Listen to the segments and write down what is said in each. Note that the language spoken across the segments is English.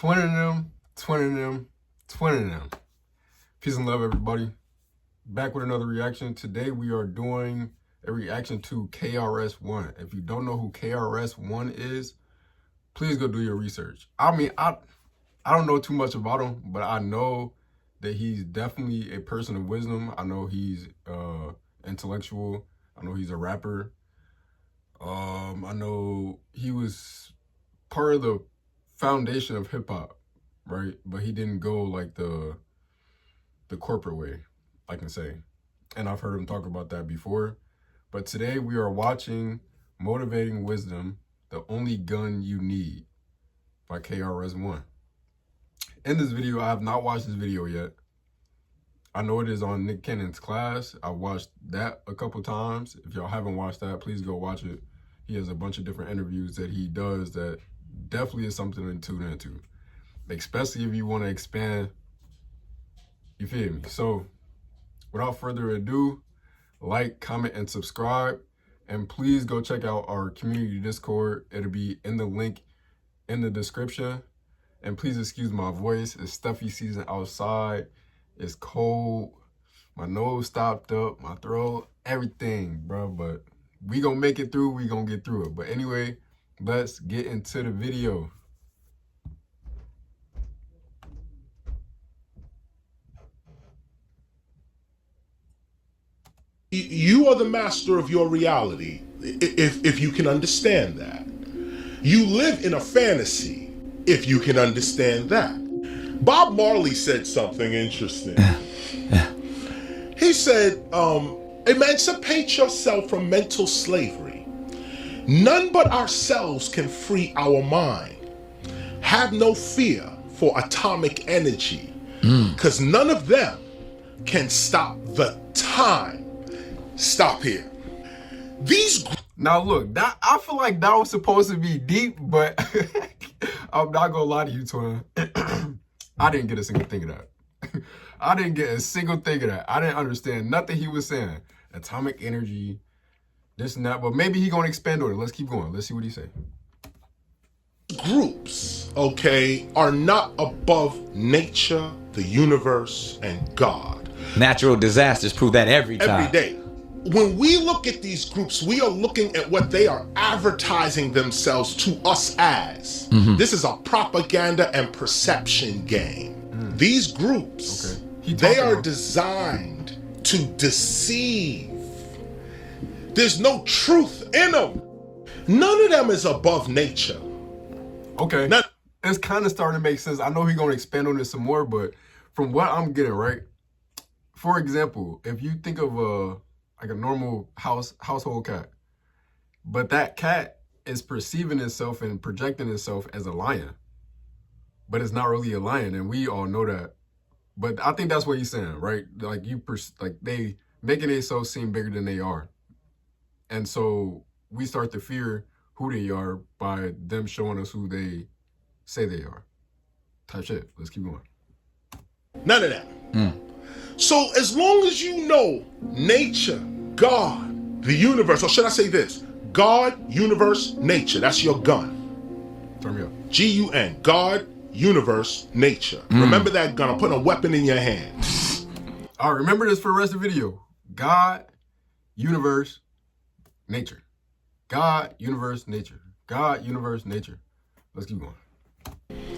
Twinning them, twinning them, twinning them. Peace and love, everybody. Back with another reaction. Today we are doing a reaction to KRS-One. If you don't know who KRS-One is, please go do your research. I mean, I don't know too much about him, but I know that he's definitely a person of wisdom. I know he's intellectual. I know he's a rapper. I know he was part of the foundation of hip hop, right? But he didn't go like the corporate way, I can say. And I've heard him talk about that before. But today we are watching Motivating Wisdom, The Only Gun You Need by KRS-One. In this video, I have not watched this video yet. I know it is on Nick Cannon's class. I watched that a couple times. If y'all haven't watched that, please go watch it. He has a bunch of different interviews that he does that definitely is something to tune into, especially if you want to expand, you feel me? So without further ado, like, comment, and subscribe. And please go check out our community Discord. It'll be in the link in the description. And please excuse my voice. It's stuffy season outside. It's cold. My nose stopped up, my throat, everything, bro. But we gonna make it through. We gonna get through it. But anyway, let's get into the video. You are the master of your reality, if you can understand that. You live in a fantasy, if you can understand that. Bob Marley said something interesting. He said, emancipate yourself from mental slavery. None but ourselves can free our mind. Have no fear for atomic energy, because none of them can stop the time. Stop here. Now look, that I feel like that was supposed to be deep, but I'm not gonna lie to you, Twin. I didn't get a single thing of that. I didn't get a single thing of that. I didn't understand nothing he was saying. Atomic energy, this and that, but maybe he gonna expand on it. Let's keep going. Let's see what he say. Groups, okay, are not above nature, the universe, and God. Natural disasters prove that every time. Every day. When we look at these groups, we are looking at what they are advertising themselves to us as. This is a propaganda and perception game. These groups, they are designed to deceive. There's no truth in them. None of them is above nature. Okay, it's kind of starting to make sense. I know he's going to expand on this some more, but from what I'm getting, right? For example, if you think of like a normal household cat, but that cat is perceiving itself and projecting itself as a lion, but it's not really a lion, and we all know that. But I think that's what he's saying, right? Like they making themselves seem bigger than they are, and so we start to fear who they are by them showing us who they say they are. Type shit. Let's keep going. None of that. So as long as you know nature, God, the universe, or should I say this? God, universe, nature. That's your gun. Turn me up. G.U.N. God, universe, nature. Remember that gun. I'm putting a weapon in your hand. All right, remember this for the rest of the video. God, universe, nature. God, universe, nature. God, universe, nature. Let's keep going.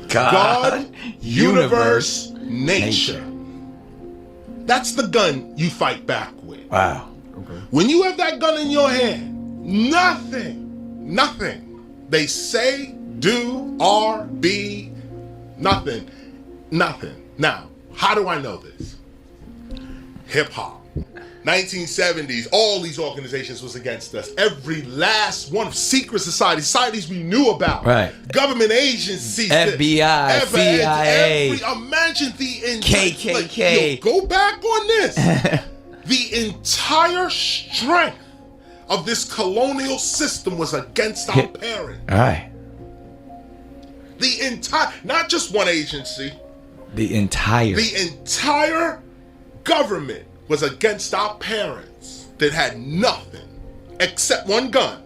God, universe, nature. That's the gun you fight back with. Wow. Okay. When you have that gun in your hand, nothing they say, do, are, be, nothing. Now, how do I know this? Hip hop. 1970s, all these organizations was against us. Every last one of secret societies we knew about. Right. Government agencies. FBI, CIA. Imagine the KKK. Like, go back on this. The entire strength of this colonial system was against our parents. All right. The entire, not just one agency. The entire government was against our parents that had nothing except one gun.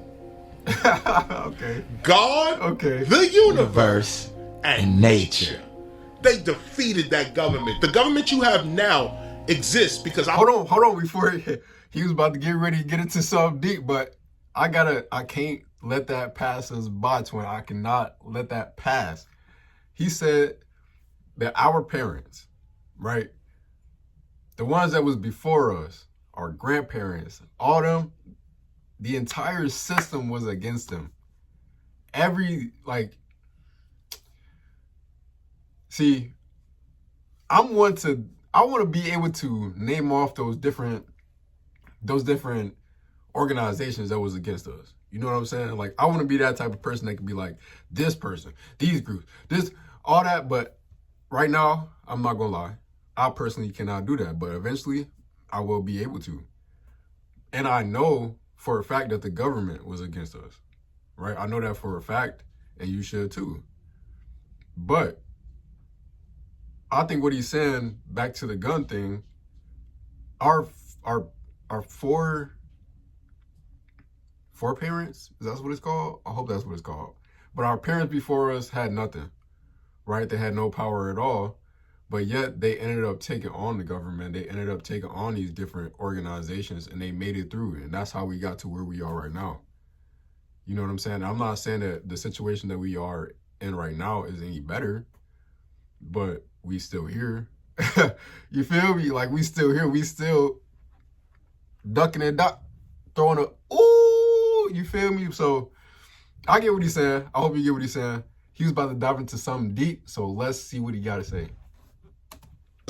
Okay. God, okay, the universe, and nature. They defeated that government. The government you have now exists because hold on before he was about to get ready to get into something deep, but I can't let that pass us by, twin. I cannot let that pass. He said that our parents, right, the ones that was before us, our grandparents, all them, the entire system was against them. See, I want to be able to name off those different organizations that was against us. You know what I'm saying? Like, I want to be that type of person that can be like, this person, these groups, this, all that. But right now, I'm not gonna lie, I personally cannot do that. But eventually, I will be able to. And I know for a fact that the government was against us, right? I know that for a fact, and you should too. But I think what he's saying, back to the gun thing, our four parents, is that what it's called? I hope that's what it's called. But our parents before us had nothing, right? They had no power at all, but yet they ended up taking on the government. They ended up taking on these different organizations, and they made it through. And that's how we got to where we are right now. You know what I'm saying? I'm not saying that the situation that we are in right now is any better, but we still here. You feel me? Like, we still here. We still ducking and throwing a, ooh, you feel me? So I get what he's saying. I hope you get what he's saying. He was about to dive into something deep, so let's see what he got to say.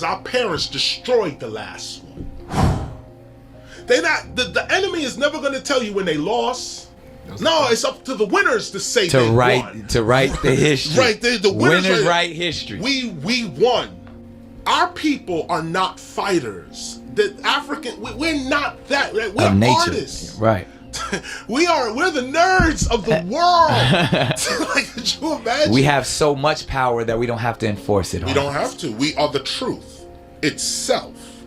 Our parents destroyed the last one. The enemy is never going to tell you when they lost. No, it's up to the winners to say they won. To write the history. Right, the winners write history. We won. Our people are not fighters. The African, we're not that. Right? We're artists. Right. We're the nerds of the world. Like, could you imagine? We have so much power that we don't have to enforce it. We don't have to. We are the truth itself.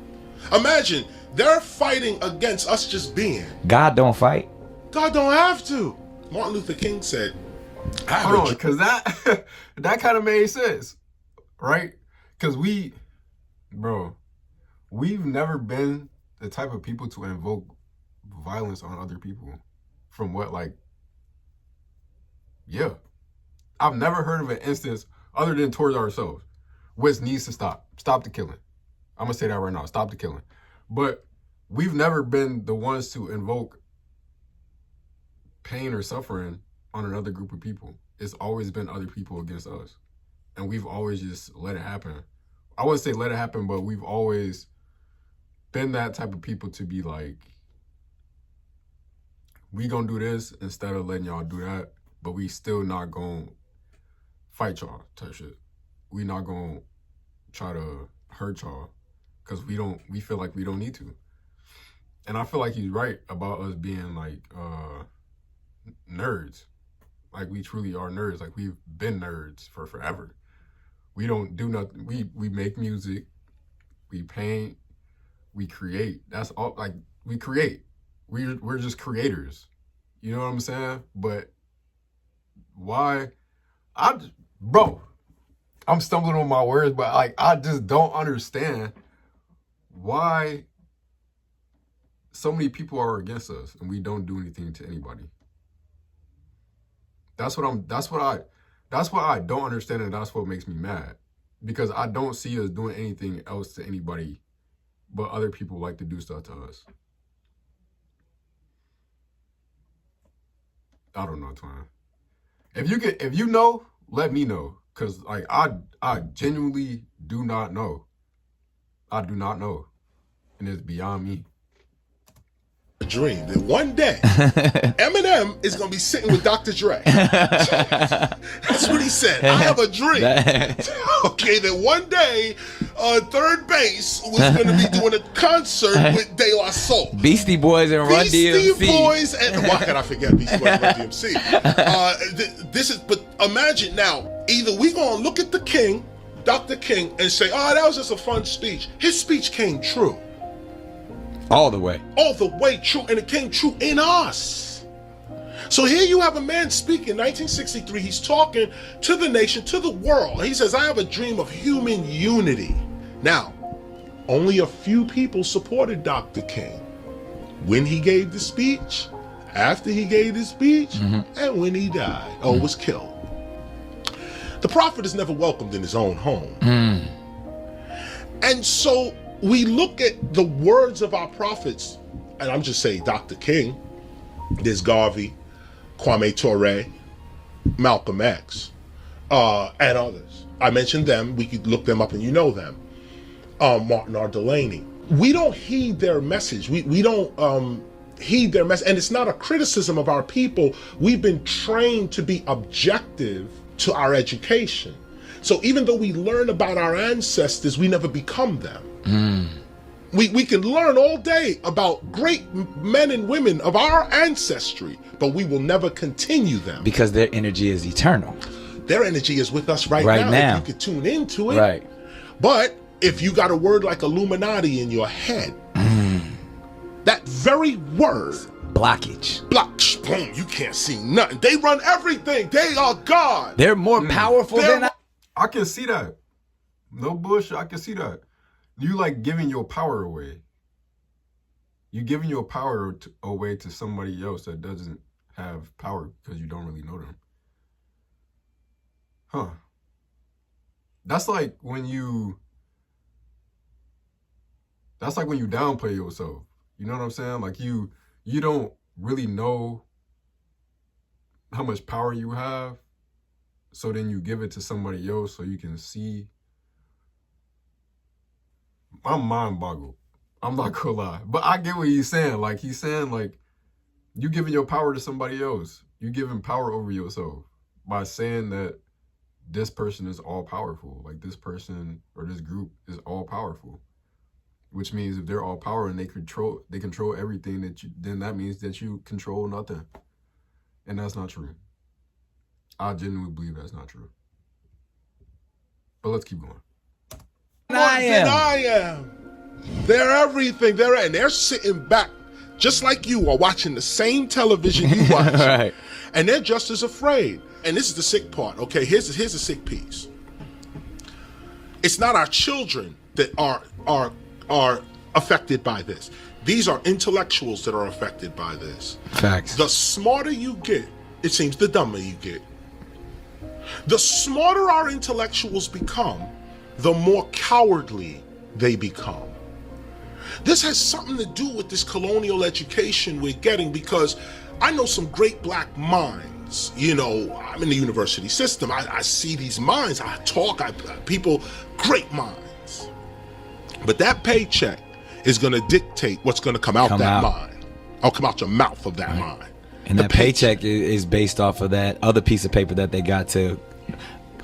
Imagine they're fighting against us just being. God don't fight. God don't have to. Martin Luther King said, hold on, because that kind of made sense, right? Because we've never been the type of people to invoke violence on other people. From what, like, yeah. I've never heard of an instance other than towards ourselves, which needs to stop. Stop the killing. I'm going to say that right now. Stop the killing. But we've never been the ones to invoke pain or suffering on another group of people. It's always been other people against us. And we've always just let it happen. I wouldn't say let it happen, but we've always been that type of people to be like, we gonna do this instead of letting y'all do that, but we still not gonna fight y'all type shit. We not gonna try to hurt y'all because we feel like we don't need to. And I feel like he's right about us being like nerds. Like, we truly are nerds. Like, we've been nerds for forever. We don't do nothing. We make music, we paint, we create. That's all. Like, we create. We're just creators. You know what I'm saying? But why? I'm stumbling on my words, but like, I just don't understand why so many people are against us and we don't do anything to anybody. That's what I don't understand, and that's what makes me mad. Because I don't see us doing anything else to anybody, but other people like to do stuff to us. I don't know, Twine. If you know, let me know. Cause like, I genuinely do not know. I do not know. And it's beyond me. A dream that one day Eminem is gonna be sitting with Dr. Dre. That's what he said. I have a dream. Okay, that one day Third Base was gonna be doing a concert with De La Soul, Beastie Boys and Run DMC. Beastie Boys, and why can I forget Beastie Boys and Run DMC? This is, but imagine now, either we gonna look at the King, Dr. King, and say, oh, that was just a fun speech. His speech came true. All the way true, and it came true in us. So here you have a man speaking, 1963, he's talking to the nation, to the world. He says, I have a dream of human unity. Now, only a few people supported Dr. King when he gave the speech, after he gave the speech, and when he died or was killed. The prophet is never welcomed in his own home. And so we look at the words of our prophets, and I'm just saying Dr. King, there's Garvey, Kwame Ture, Malcolm X, and others. I mentioned them. We could look them up and you know them. Martin R. Delaney. We don't heed their message. We don't heed their message. And it's not a criticism of our people. We've been trained to be objective to our education. So even though we learn about our ancestors, we never become them. We can learn all day about great men and women of our ancestry, but we will never continue them. Because their energy is eternal. Their energy is with us right now. If you could tune into it. Right. But if you got a word like Illuminati in your head, that very word, blockage. Boom, you can't see nothing. They run everything. They are God. They're more powerful than I can see that. No bullshit. I can see that. You like giving your power away. You giving your power away to somebody else that doesn't have power because you don't really know them. Huh. That's like when you downplay yourself. You know what I'm saying? Like you don't really know how much power you have. So then you give it to somebody else so you can see. I'm mind boggled. I'm not gonna lie. But I get what he's saying. Like he's saying like you giving your power to somebody else. You giving power over yourself by saying that this person is all powerful. Like this person or this group is all powerful. Which means if they're all power and they control everything then that means that you control nothing. And that's not true. I genuinely believe that's not true. But let's keep going. I am. They're everything. They're sitting back just like you are watching the same television you watch. Right. And they're just as afraid. And this is the sick part. Okay, here's the sick piece. It's not our children that are affected by this. These are intellectuals that are affected by this. Facts. The smarter you get, it seems the dumber you get. The smarter our intellectuals become, the more cowardly they become. This has something to do with this colonial education we're getting, because I know some great black minds. You know, I'm in the university system. I see these minds. I talk. People, great minds. But that paycheck is going to dictate what's going to come out mind. I'll come out your mouth of that mind. And that paycheck is based off of that other piece of paper that they got to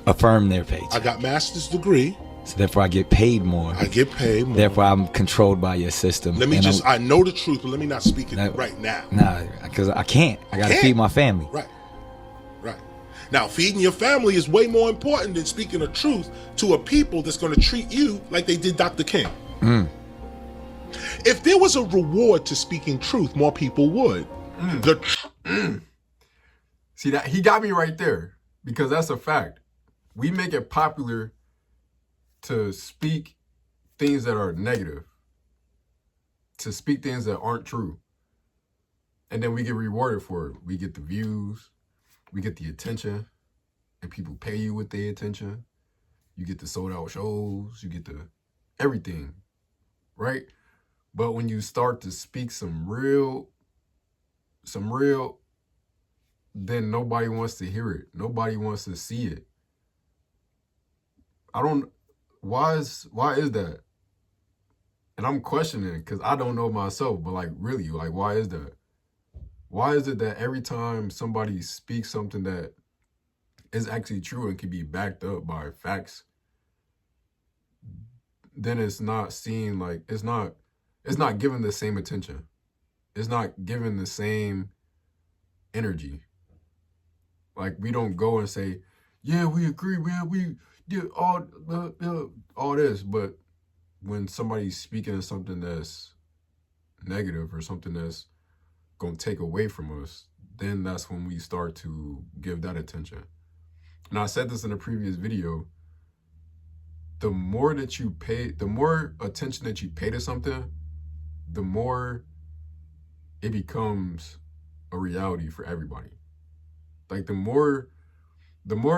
affirm their paycheck. I got master's degree. So therefore I get paid more. I get paid more. Therefore I'm controlled by your system. I know the truth, but let me not speak it right now. Nah, because I can't. I got to feed my family. Right. Now, feeding your family is way more important than speaking the truth to a people that's going to treat you like they did Dr. King. If there was a reward to speaking truth, more people would. See that he got me right there, because that's a fact. We make it popular to speak things that are negative, to speak things that aren't true, and then we get rewarded for it. We get the views, we get the attention, and people pay you with their attention. You get the sold out shows, you get the everything, right? But when you start to speak some real, then nobody wants to hear it. Nobody wants to see it. Why is that? And I'm questioning it because I don't know myself, but like really, like why is that? Why is it that every time somebody speaks something that is actually true and can be backed up by facts, then it's not seen like it's not given the same attention. It's not given the same energy. Like we don't go and say, yeah, we agree, man, we did all this, but when somebody's speaking something that's negative or something that's gonna take away from us, then that's when we start to give that attention. And I said this in a previous video, the more that you pay, the more attention that you pay to something, the more it becomes a reality for everybody. Like the more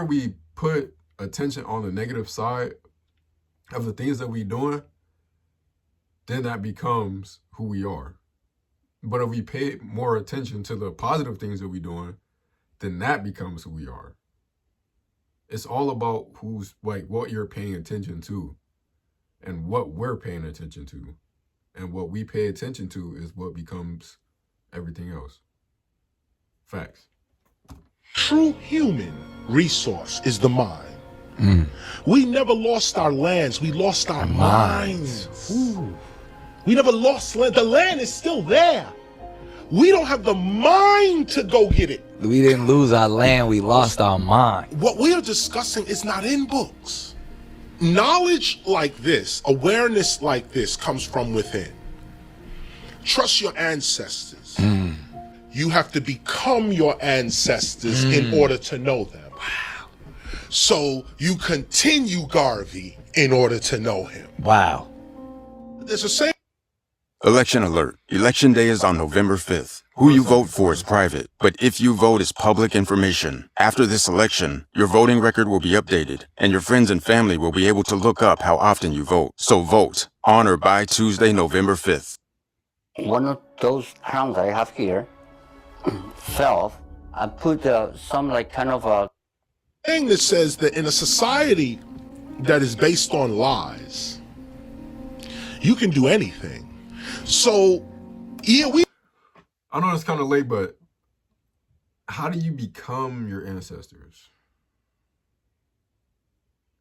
we put attention on the negative side of the things that we're doing, then that becomes who we are. But if we pay more attention to the positive things that we're doing, then that becomes who we are. It's all about who's like what you're paying attention to and what we're paying attention to. And what we pay attention to is what becomes everything else. Facts. True human resource is the mind. We never lost our lands. We lost our minds. Ooh. We never lost land. The land is still there. We don't have the mind to go get it. We didn't lose our land. We lost our mind. What we are discussing is not in books. Knowledge like this, awareness like this comes from within. Trust your ancestors. You have to become your ancestors in order to know them. Wow. So you continue Garvey in order to know him. Wow. There's a saying. Election alert. Election day is on November 5th. Who you vote for is private, but if you vote is public information. After this election, your voting record will be updated, and your friends and family will be able to look up how often you vote. So vote on or by Tuesday, November 5th. One of those crowns I have here fell. I put some like kind of a Thing that says that in a society that is based on lies, you can do anything. So, yeah, I know it's kind of late, but how do you become your ancestors?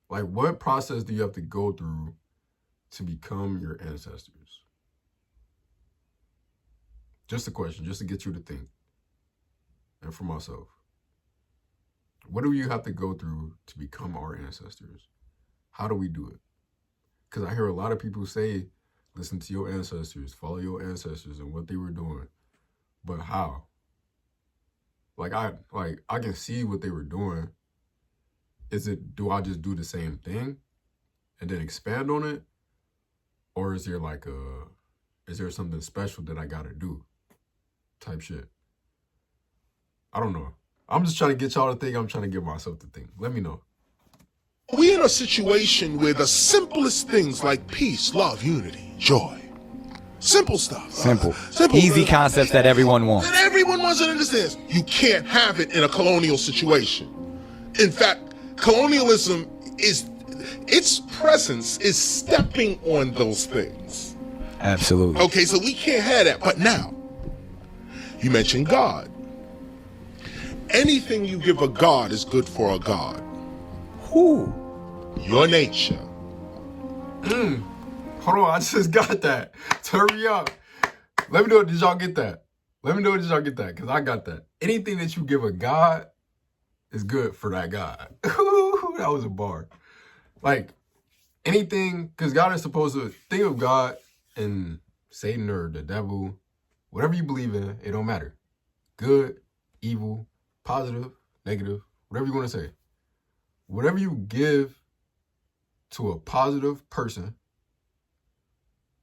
Like, what process do you have to go through to become your ancestors? Just a question, just to get you to think. And for myself. What do you have to go through to become our ancestors? How do we do it? Because I hear a lot of people say, listen to your ancestors, follow your ancestors and what they were doing. But how? Like I can see what they were doing. Do I just do the same thing and then expand on it? Or is there something special that I gotta do? Type shit. I don't know. I'm just trying to get y'all to think. I'm trying to get myself to think. Let me know. we're in a situation where the simplest things like peace, love, unity, joy, simple stuff. Simple. Easy concepts that everyone wants. That everyone wants and understands. You can't have it in a colonial situation. In fact, colonialism its presence is stepping on those things. Absolutely. Okay, so we can't have that. But now, you mentioned God. Anything you give a God is good for a God. Who? Your nature. Hold on, I just got that. Hurry up. Let me know, did y'all get that? Let me know, did y'all get that? Because I got that. Anything that you give a God is good for that God. That was a bar. Like, anything, because God is supposed to think of God and Satan or the devil, whatever you believe in, it don't matter. Good, evil, positive, negative, whatever you want to say. Whatever you give to a positive person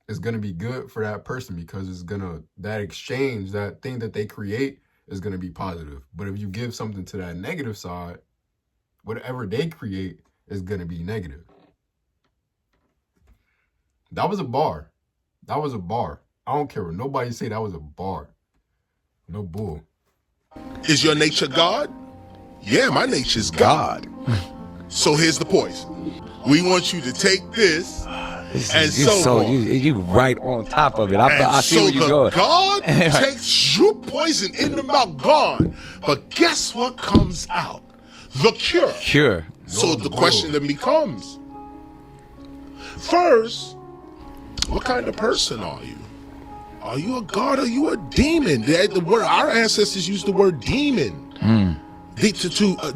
is going to be good for that person because it's going to, that exchange, that thing that they create is going to be positive. But if you give something to that negative side, whatever they create is going to be negative. That was a bar. That was a bar. I don't care what nobody say, that was a bar. No bull. Is your nature God? Yeah, my nature's God. So here's the poison. We want you to take this and you right on top of it. I see where you're going. God takes your poison in the mouth, gone. But guess what comes out? The cure. Cure. So the question then becomes, first, what kind of person are you? Are you a god? Are you a demon? The word, our ancestors used the word demon.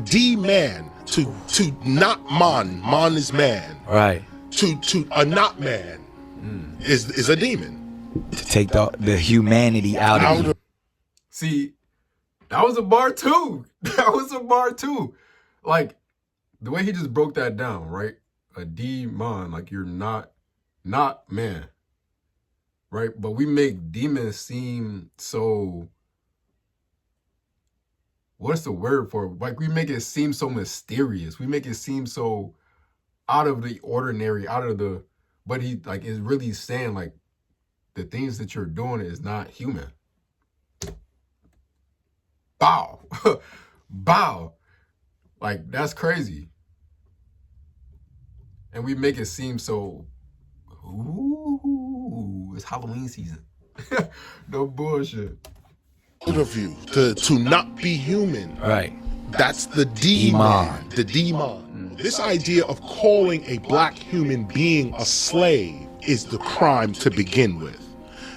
D-man. To not man. Man is man. Right. To a not man is a demon. To take the humanity out of you. See, That was a bar too. That was a bar too. Like, the way he just broke that down, right? A demon, like you're not man, right? But we make demons seem so, what's the word for it? Like, we make it seem so mysterious. We make it seem so out of the ordinary, but he, like, is really saying, like, the things that you're doing is not human. Bow. Bow. Like, that's crazy. And we make it seem so, ooh, it's Halloween season. No bullshit. Of you to not be human. Right. That's the demon. The demon. This idea of calling a black human being a slave is the crime to begin with.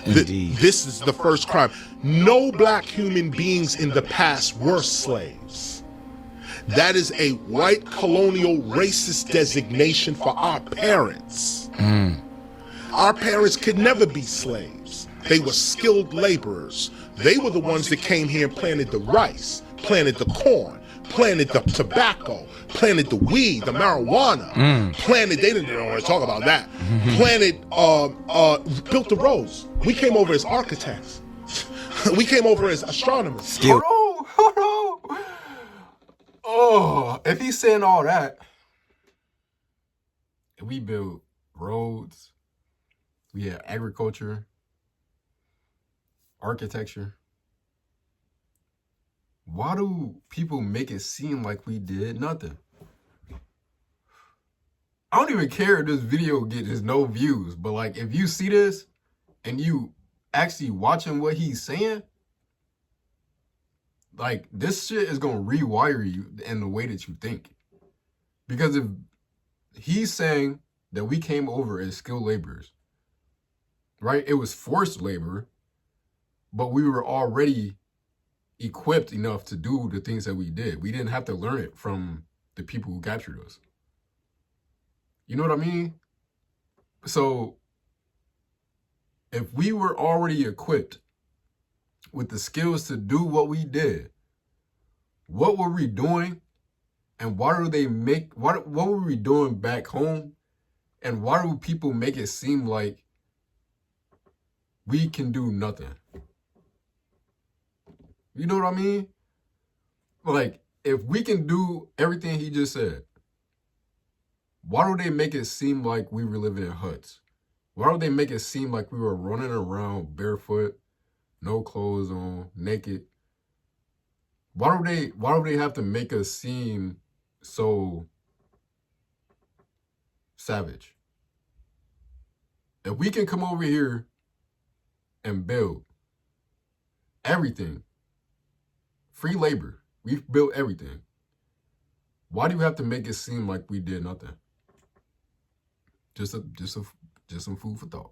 Indeed. This is the first crime. No black human beings in the past were slaves. That is a white colonial racist designation for our parents. Our parents could never be slaves. They were skilled laborers. They were the ones that came here and planted the rice, planted the corn, planted the tobacco, planted the weed, the marijuana, planted, they didn't want to talk about that, planted, built the roads. We came over as architects. We came over as astronomers. Hold on. Oh, if he's saying all that, if we built roads, we had agriculture, architecture, why do people make it seem like we did nothing? I don't even care if this video gets no views, but like, if you see this and you actually watching what he's saying, like, this shit is gonna rewire you in the way that you think. Because if he's saying that we came over as skilled laborers, right? It was forced labor, but we were already equipped enough to do the things that we did. We didn't have to learn it from the people who captured us. You know what I mean? So if we were already equipped with the skills to do what we did, what were we doing? And why do they make, what were we doing back home? And why do people make it seem like we can do nothing? You know what I mean? Like, if we can do everything he just said, why do they make it seem like we were living in huts? Why do they make it seem like we were running around barefoot, no clothes on, naked? Why do they have to make us seem so savage? If we can come over here and build everything, free labor, we've built everything, why do you have to make it seem like we did nothing? Just some food for thought.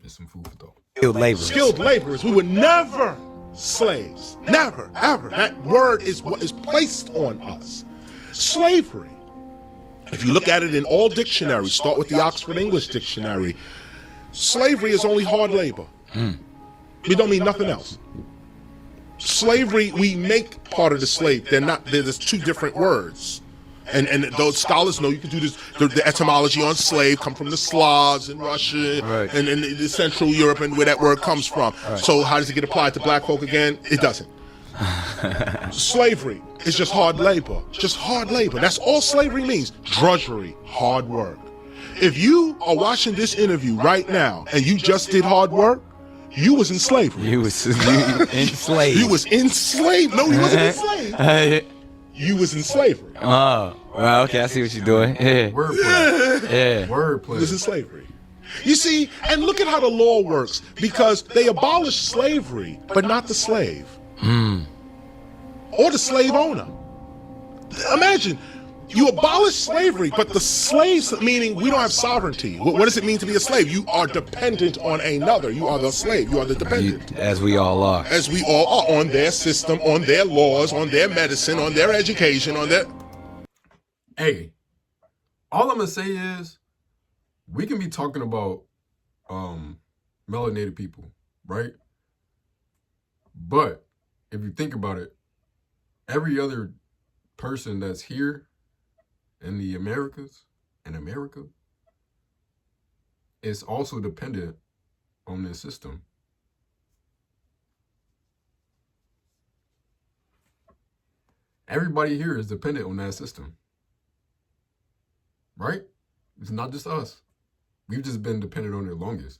Just some food for thought. Skilled laborers. Skilled laborers. We were never slaves. Never, ever. That word is what is placed on us. Slavery. If you look at it in all dictionaries, start with the Oxford English Dictionary, slavery is only hard labor. It don't mean nothing else. Slavery, we make part of the slave. There's two different words. And those scholars know, you can do this, the etymology on slave come from the Slavs and Russia, right, and the Central Europe, and where that word comes from. Right. So how does it get applied to black folk again? It doesn't. Slavery is just hard labor. Just hard labor. That's all slavery means. Drudgery, hard work. If you are watching this interview right now and you just did hard work, you was in slavery. You was enslaved. You was enslaved. No, you wasn't enslaved. You was in slavery. Oh, well, okay, I see what you're doing. Yeah. Wordplay. Yeah. Wordplay. You was in slavery. You see, and look at how the law works, because they abolished slavery, but not the slave. Or the slave owner. Imagine, you abolish slavery, but the slaves, meaning we don't have sovereignty. What does it mean to be a slave? You are dependent on another. You are the slave. You are the dependent. As we all are. As we all are, on their system, on their laws, on their medicine, on their education, on their... Hey, all I'm going to say is, we can be talking about melanated people, right? But if you think about it, every other person that's here in the Americas, in America, is also dependent on this system. Everybody here is dependent on that system. Right? It's not just us. We've just been dependent on it longest.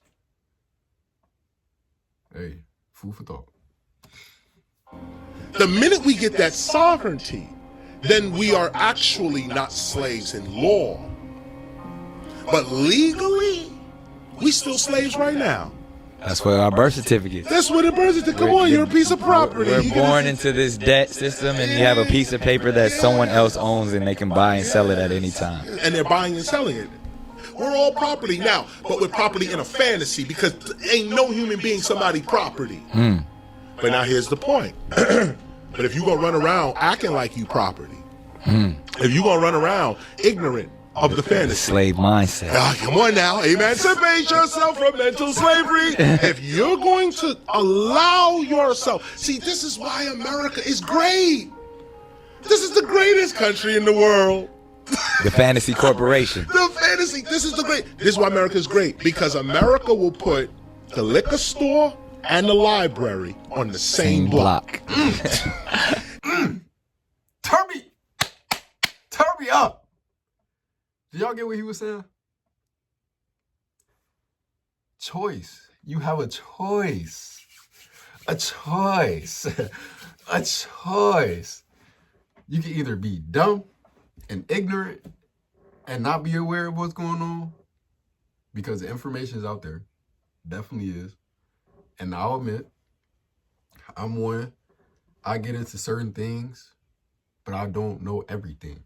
Hey, food for thought. The minute we get that sovereignty, then we are actually not slaves in law. But legally, we still slaves right now. That's for our birth certificate. That's what the birth certificate. Come on, you're a piece of property. We're born into this debt system, and you have a piece of paper that someone else owns, and they can buy and sell it at any time. And they're buying and selling it. We're all property now, but we're property in a fantasy because ain't no human being somebody's property. But now here's the point. But if you're going to run around acting like you property, if you're going to run around ignorant of the fantasy. Slave mindset. Come on now, emancipate yourself from mental slavery. If you're going to allow yourself, see, this is why America is great. This is the greatest country in the world. The fantasy corporation. The fantasy, this is why America is great, because America will put the liquor store and the library on the same block. Turn me up. Did y'all get what he was saying? Choice. You have a choice. A choice. A choice. You can either be dumb and ignorant and not be aware of what's going on, because the information is out there. Definitely is. And I'll admit, I'm one. I get into certain things, but I don't know everything.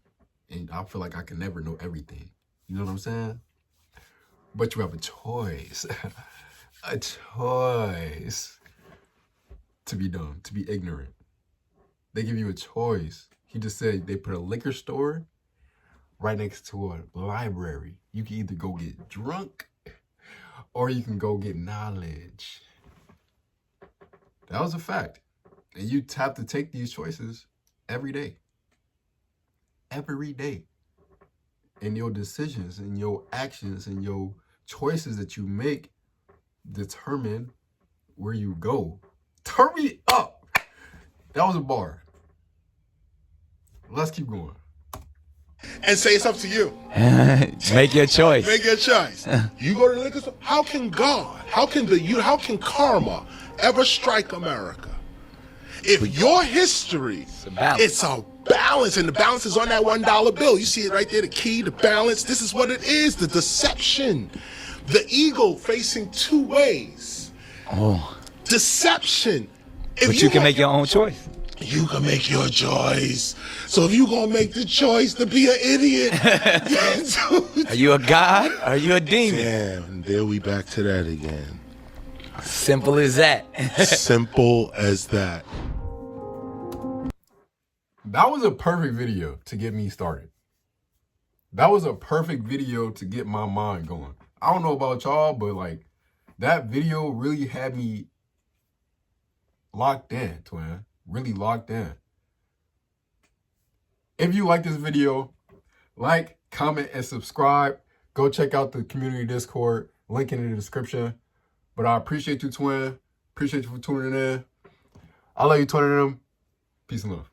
And I feel like I can never know everything. You know what I'm saying? But you have a choice. A choice to be dumb, to be ignorant. They give you a choice. He just said they put a liquor store right next to a library. You can either go get drunk or you can go get knowledge. That was a fact. And you have to take these choices every day. Every day. And your decisions and your actions and your choices that you make determine where you go. Turn me up. That was a bar. Let's keep going. And say it's up to you. Make your choice. Make your choice. You go to the liquor store. How can God, how can karma ever strike America? If your history, it's a balance, and the balance is on that $1 bill. You see it right there, the key, the balance. This is what it is, the deception. The ego facing two ways. Oh. Deception. But you can make your own choice. You can make your choice. So if you gonna make the choice to be an idiot, are you a god? Are you a demon? Damn, there we back to that again. Simple as that. Simple as that. That was a perfect video to get me started. That was a perfect video to get my mind going. I don't know about y'all, but like that video really had me locked in, twin. Really locked in. If you like this video, like, comment, and subscribe. Go check out the community Discord. Link in the description. But I appreciate you, twin. Appreciate you for tuning in. I love you, twin of them. Peace and love.